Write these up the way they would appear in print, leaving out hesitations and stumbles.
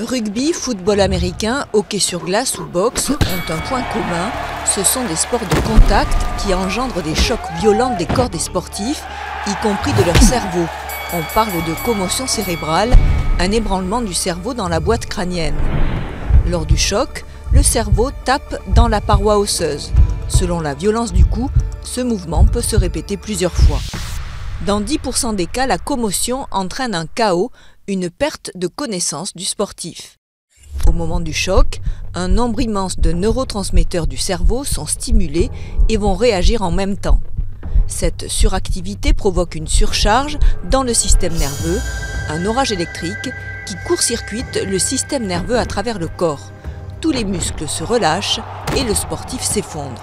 Rugby, football américain, hockey sur glace ou boxe ont un point commun, ce sont des sports de contact qui engendrent des chocs violents des corps des sportifs, y compris de leur cerveau. On parle de commotion cérébrale, un ébranlement du cerveau dans la boîte crânienne. Lors du choc, le cerveau tape dans la paroi osseuse. Selon la violence du coup, ce mouvement peut se répéter plusieurs fois. Dans 10% des cas, la commotion entraîne un chaos, une perte de connaissance du sportif. Au moment du choc, un nombre immense de neurotransmetteurs du cerveau sont stimulés et vont réagir en même temps. Cette suractivité provoque une surcharge dans le système nerveux, un orage électrique qui court-circuite le système nerveux à travers le corps. Tous les muscles se relâchent et le sportif s'effondre.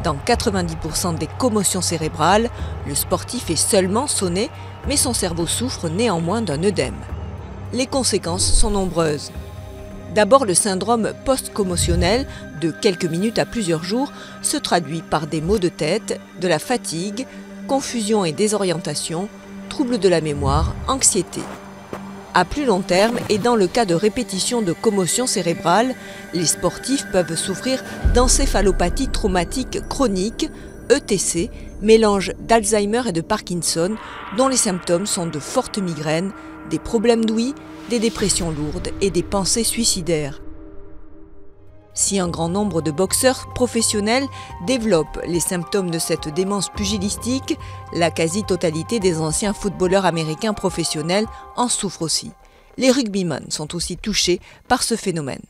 Dans 90% des commotions cérébrales, le sportif est seulement sonné, mais son cerveau souffre néanmoins d'un œdème. Les conséquences sont nombreuses. D'abord, le syndrome post-commotionnel, de quelques minutes à plusieurs jours, se traduit par des maux de tête, de la fatigue, confusion et désorientation, troubles de la mémoire, anxiété. À plus long terme, et dans le cas de répétition de commotion cérébrale, les sportifs peuvent souffrir d'encéphalopathie traumatique chronique, ETC, mélange d'Alzheimer et de Parkinson, dont les symptômes sont de fortes migraines, des problèmes d'ouïe, des dépressions lourdes et des pensées suicidaires. Si un grand nombre de boxeurs professionnels développent les symptômes de cette démence pugilistique, la quasi-totalité des anciens footballeurs américains professionnels en souffrent aussi. Les rugbymen sont aussi touchés par ce phénomène.